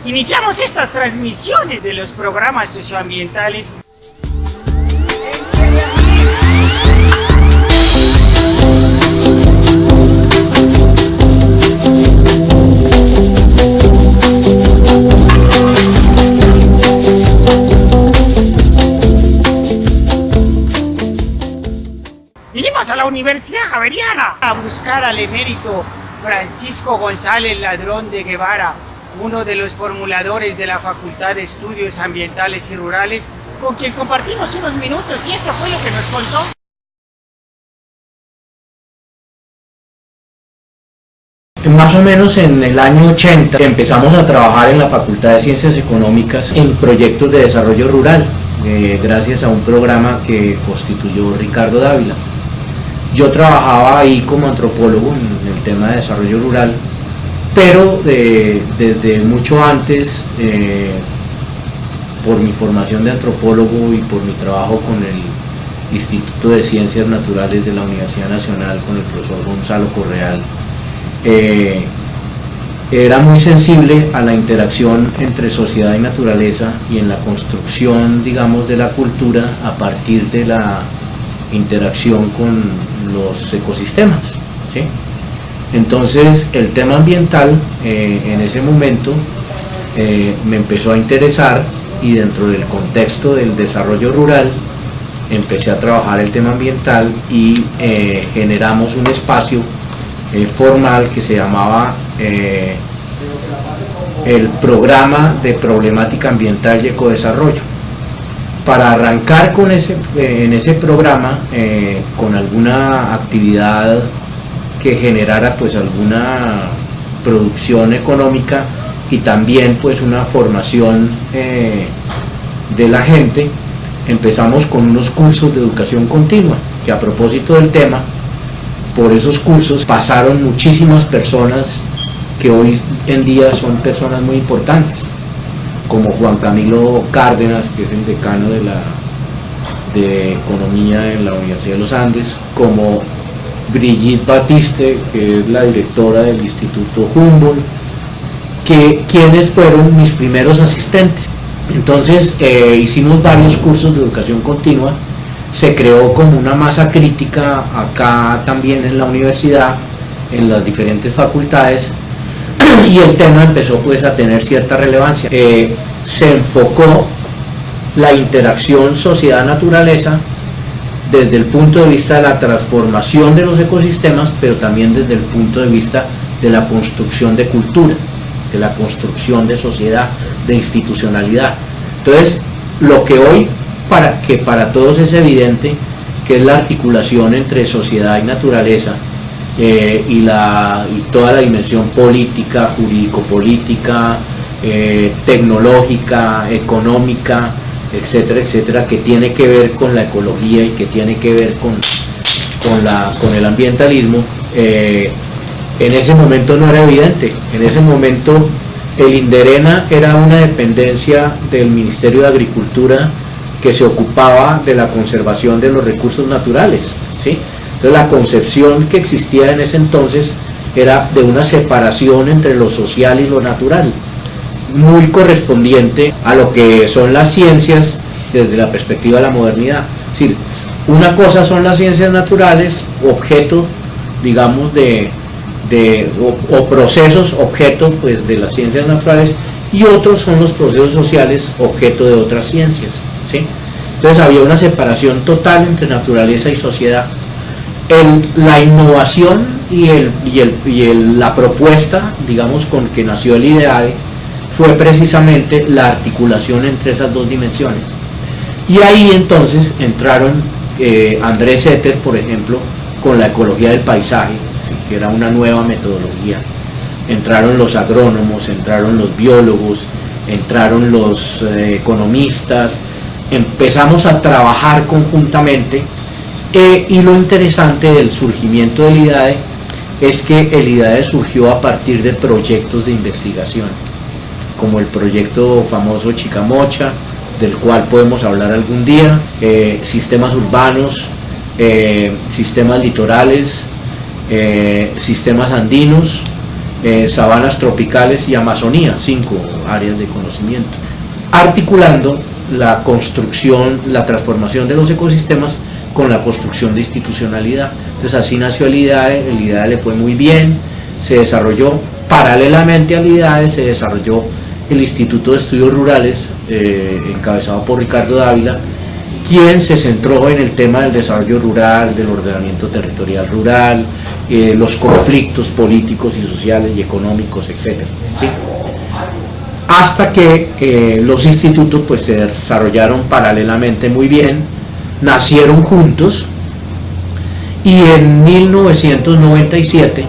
Iniciamos estas transmisiones de los programas socioambientales. Vinimos a la Universidad Javeriana a buscar al emérito Francisco González Ladrón de Guevara, uno de los formuladores de la Facultad de Estudios Ambientales y Rurales, con quien compartimos unos minutos, y esto fue lo que nos contó. Más o menos en el año 80 empezamos a trabajar en la Facultad de Ciencias Económicas en proyectos de desarrollo rural, gracias a un programa que constituyó Ricardo Dávila. Yo trabajaba ahí como antropólogo en el tema de desarrollo rural, pero desde mucho antes, por mi formación de antropólogo y por mi trabajo con el Instituto de Ciencias Naturales de la Universidad Nacional, con el profesor Gonzalo Correal, era muy sensible a la interacción entre sociedad y naturaleza y en la construcción, digamos, de la cultura a partir de la interacción con los ecosistemas, ¿sí? Entonces el tema ambiental en ese momento me empezó a interesar, y dentro del contexto del desarrollo rural empecé a trabajar el tema ambiental y generamos un espacio formal que se llamaba el Programa de Problemática Ambiental y Ecodesarrollo. Para arrancar con en ese programa con alguna actividad que generara pues alguna producción económica y también pues una formación de la gente, empezamos con unos cursos de educación continua, que a propósito del tema, por esos cursos pasaron muchísimas personas que hoy en día son personas muy importantes, como Juan Camilo Cárdenas, que es el decano de Economía en la Universidad de los Andes, como Brigitte Batiste, que es la directora del Instituto Humboldt, quienes fueron mis primeros asistentes. Entonces hicimos varios cursos de educación continua, se creó como una masa crítica acá también en la universidad, en las diferentes facultades, y el tema empezó pues a tener cierta relevancia. Se enfocó la interacción sociedad-naturaleza desde el punto de vista de la transformación de los ecosistemas, pero también desde el punto de vista de la construcción de cultura, de la construcción de sociedad, de institucionalidad. Entonces, lo que hoy para todos es evidente, que es la articulación entre sociedad y naturaleza, y toda la dimensión política, jurídico-política, tecnológica, económica, etcétera, etcétera, que tiene que ver con la ecología y que tiene que ver con el ambientalismo, en ese momento no era evidente. En ese momento el INDERENA era una dependencia del Ministerio de Agricultura que se ocupaba de la conservación de los recursos naturales, ¿sí? Entonces la concepción que existía en ese entonces era de una separación entre lo social y lo natural, muy correspondiente a lo que son las ciencias desde la perspectiva de la modernidad. Es decir, una cosa son las ciencias naturales, objeto, digamos, o procesos objeto pues de las ciencias naturales, y otros son los procesos sociales objeto de otras ciencias, ¿sí? Entonces había una separación total entre naturaleza y sociedad. La innovación y la propuesta, digamos, con que nació el IDEAE fue precisamente la articulación entre esas dos dimensiones. Y ahí entonces entraron Andrés Setter, por ejemplo, con la ecología del paisaje, ¿sí? Que era una nueva metodología. Entraron los agrónomos, entraron los biólogos, entraron los economistas, empezamos a trabajar conjuntamente, y lo interesante del surgimiento del IDAE es que el IDAE surgió a partir de proyectos de investigación, como el proyecto famoso Chicamocha, del cual podemos hablar algún día, sistemas urbanos, sistemas litorales, sistemas andinos, sabanas tropicales y Amazonía, 5 áreas de conocimiento, articulando la construcción, la transformación de los ecosistemas con la construcción de institucionalidad. Entonces así nació el IDAE le fue muy bien, se desarrolló paralelamente al IDAE, se desarrolló el Instituto de Estudios Rurales, encabezado por Ricardo Dávila, quien se centró en el tema del desarrollo rural, del ordenamiento territorial rural, los conflictos políticos y sociales y económicos, etc. ¿Sí? Hasta que los institutos pues, se desarrollaron paralelamente muy bien, nacieron juntos, y en 1997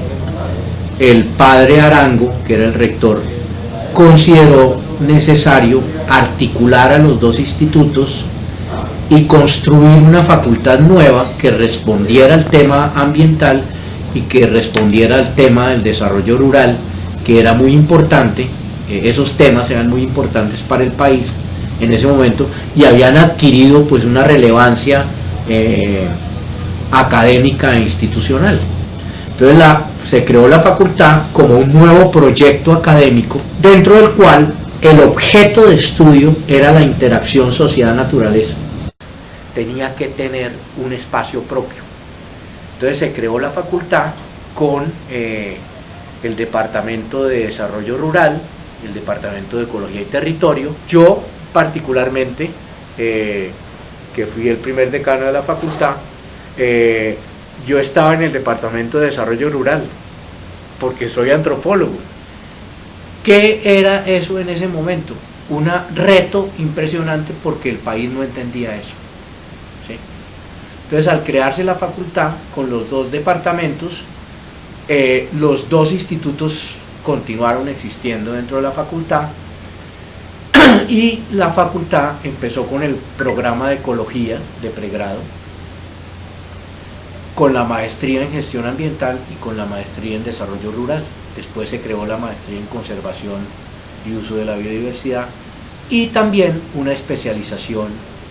el padre Arango, que era el rector, consideró necesario articular a los dos institutos y construir una facultad nueva que respondiera al tema ambiental y que respondiera al tema del desarrollo rural, que era muy importante. Esos temas eran muy importantes para el país en ese momento y habían adquirido pues una relevancia académica e institucional. Entonces se creó la facultad como un nuevo proyecto académico, dentro del cual el objeto de estudio era la interacción sociedad-naturaleza. Tenía que tener un espacio propio. Entonces se creó la facultad con el Departamento de Desarrollo Rural, el Departamento de Ecología y Territorio. Yo particularmente, que fui el primer decano de la facultad, yo estaba en el Departamento de Desarrollo Rural, porque soy antropólogo. ¿Qué era eso en ese momento? Un reto impresionante porque el país no entendía eso. ¿Sí? Entonces, al crearse la facultad con los dos departamentos, los dos institutos continuaron existiendo dentro de la facultad y la facultad empezó con el programa de ecología de pregrado, con la maestría en gestión ambiental y con la maestría en desarrollo rural. Después se creó la maestría en conservación y uso de la biodiversidad y también una especialización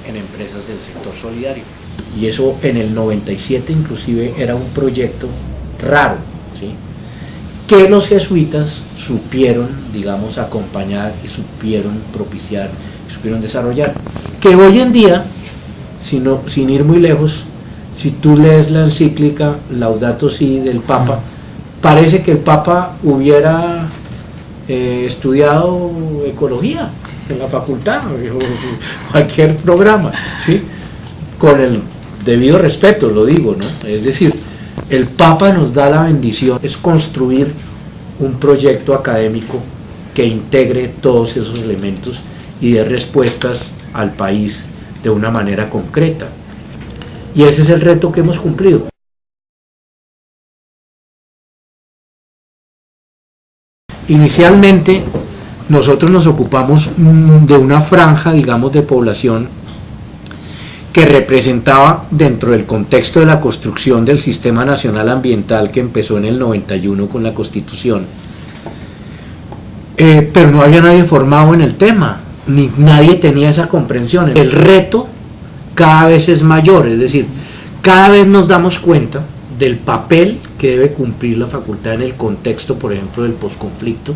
en empresas del sector solidario. Y eso en el 97 inclusive era un proyecto raro, ¿sí? Que los jesuitas supieron, digamos, acompañar y supieron propiciar, supieron desarrollar. Que hoy en día, sin ir muy lejos, si tú lees la encíclica Laudato Si del Papa, parece que el Papa hubiera estudiado ecología en la facultad o cualquier programa, ¿sí? Con el debido respeto lo digo, ¿no? Es decir, el Papa nos da la bendición, es construir un proyecto académico que integre todos esos elementos y dé respuestas al país de una manera concreta. Y ese es el reto que hemos cumplido. Inicialmente, nosotros nos ocupamos de una franja, digamos, de población que representaba, dentro del contexto de la construcción del Sistema Nacional Ambiental que empezó en el 91 con la Constitución, pero no había nadie informado en el tema, ni nadie tenía esa comprensión. El reto cada vez es mayor, es decir, cada vez nos damos cuenta del papel que debe cumplir la facultad en el contexto, por ejemplo, del posconflicto.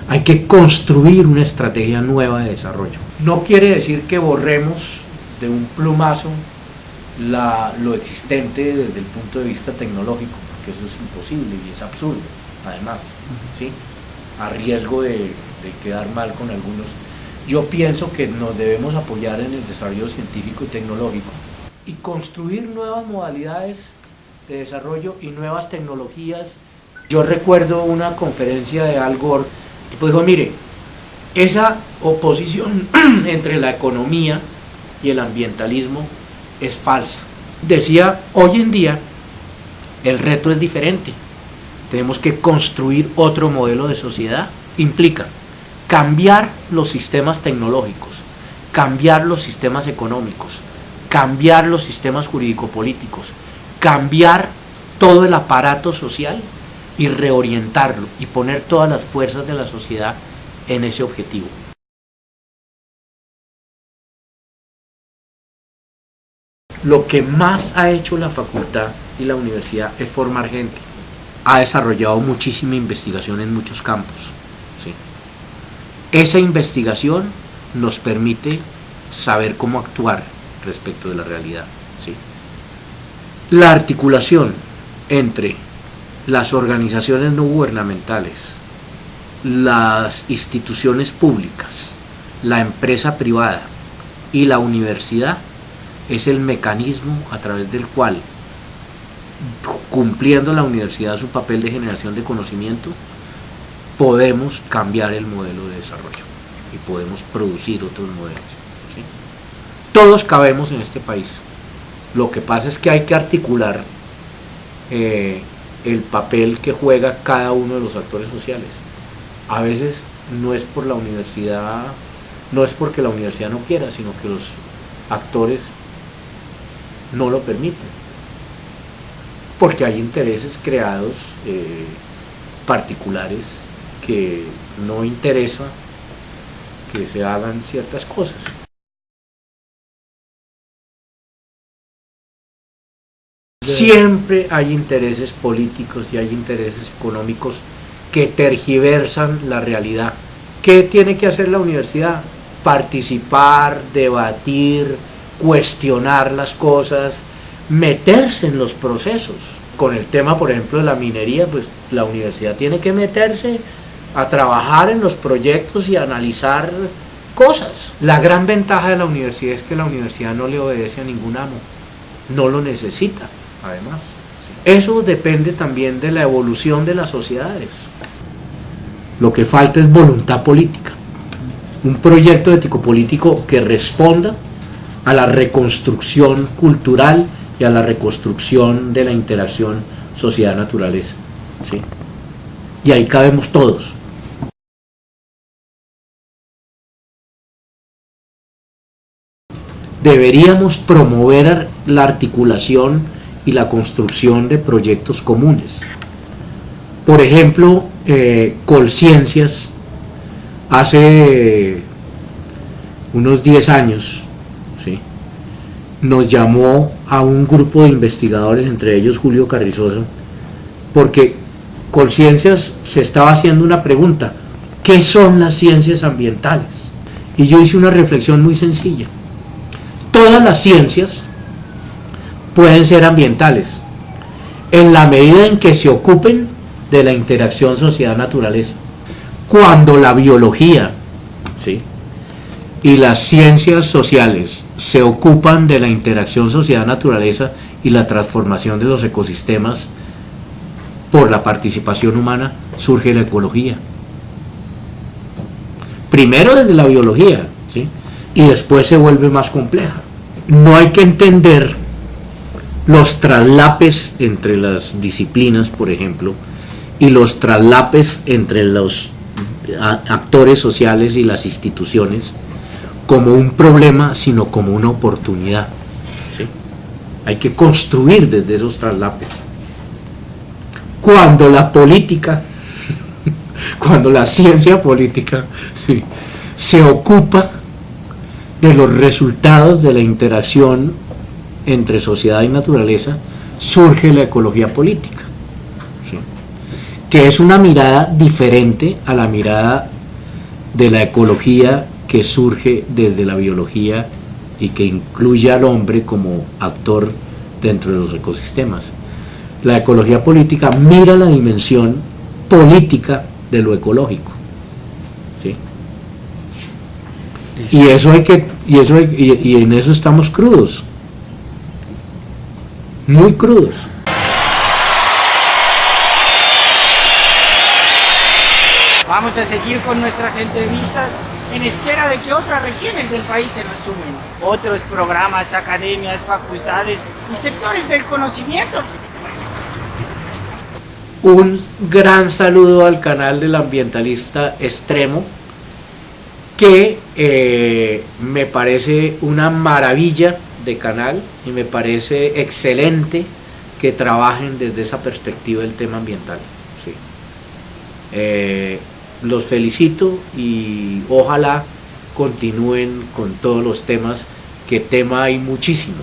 Hay que construir una estrategia nueva de desarrollo. No quiere decir que borremos de un plumazo lo existente desde el punto de vista tecnológico, porque eso es imposible y es absurdo, además, ¿sí? A riesgo de quedar mal con algunos. Yo pienso que nos debemos apoyar en el desarrollo científico y tecnológico y construir nuevas modalidades de desarrollo y nuevas tecnologías. Yo recuerdo una conferencia de Al Gore, que dijo, mire, esa oposición entre la economía y el ambientalismo es falsa. Decía, hoy en día el reto es diferente, tenemos que construir otro modelo de sociedad. Implica cambiar los sistemas tecnológicos, cambiar los sistemas económicos, cambiar los sistemas jurídico-políticos, cambiar todo el aparato social y reorientarlo y poner todas las fuerzas de la sociedad en ese objetivo. Lo que más ha hecho la facultad y la universidad es formar gente. ha desarrollado muchísima investigación en muchos campos, ¿sí? Esa investigación nos permite saber cómo actuar respecto de la realidad, ¿sí? La articulación entre las organizaciones no gubernamentales, las instituciones públicas, la empresa privada y la universidad es el mecanismo a través del cual, cumpliendo la universidad su papel de generación de conocimiento, podemos cambiar el modelo de desarrollo y podemos producir otros modelos, ¿sí? Todos cabemos en este país. Lo que pasa es que hay que articular el papel que juega cada uno de los actores sociales. A veces no es por la universidad, no es porque la universidad no quiera, sino que los actores no lo permiten, porque hay intereses creados particulares que no interesa que se hagan ciertas cosas. Siempre hay intereses políticos y hay intereses económicos que tergiversan la realidad. ¿Qué tiene que hacer la universidad? Participar, debatir, cuestionar las cosas, meterse en los procesos. Con el tema, por ejemplo, de la minería, pues la universidad tiene que meterse a trabajar en los proyectos y a analizar cosas. La gran ventaja de la universidad es que la universidad no le obedece a ningún amo, no lo necesita, además. Eso depende también de la evolución de las sociedades. Lo que falta es voluntad política, un proyecto ético-político que responda a la reconstrucción cultural y a la reconstrucción de la interacción sociedad-naturaleza, ¿sí? Y ahí cabemos todos. Deberíamos promover la articulación y la construcción de proyectos comunes. Por ejemplo, Colciencias hace unos 10 años, ¿sí?, nos llamó a un grupo de investigadores, entre ellos Julio Carrizosa, porque Colciencias se estaba haciendo una pregunta: ¿qué son las ciencias ambientales? Y yo hice una reflexión muy sencilla. Todas las ciencias pueden ser ambientales en la medida en que se ocupen de la interacción sociedad-naturaleza. Cuando la biología, ¿sí?, y las ciencias sociales se ocupan de la interacción sociedad-naturaleza y la transformación de los ecosistemas por la participación humana, surge la ecología. Primero desde la biología, ¿sí?, y después se vuelve más compleja. No hay que entender los traslapes entre las disciplinas, por ejemplo, y los traslapes entre los actores sociales y las instituciones como un problema, sino como una oportunidad, ¿sí? Hay que construir desde esos traslapes. Cuando la política, cuando la ciencia política, ¿sí?, se ocupa de los resultados de la interacción entre sociedad y naturaleza, surge la ecología política, ¿sí?, que es una mirada diferente a la mirada de la ecología que surge desde la biología y que incluye al hombre como actor dentro de los ecosistemas. La ecología política mira la dimensión política de lo ecológico, ¿sí? Y en eso estamos crudos, muy crudos. Vamos a seguir con nuestras entrevistas en espera de que otras regiones del país se nos sumen. Otros programas, academias, facultades y sectores del conocimiento. Un gran saludo al canal del ambientalista extremo, que me parece una maravilla de canal y me parece excelente que trabajen desde esa perspectiva del tema ambiental, ¿sí? Los felicito y ojalá continúen con todos los temas, que tema hay muchísimo.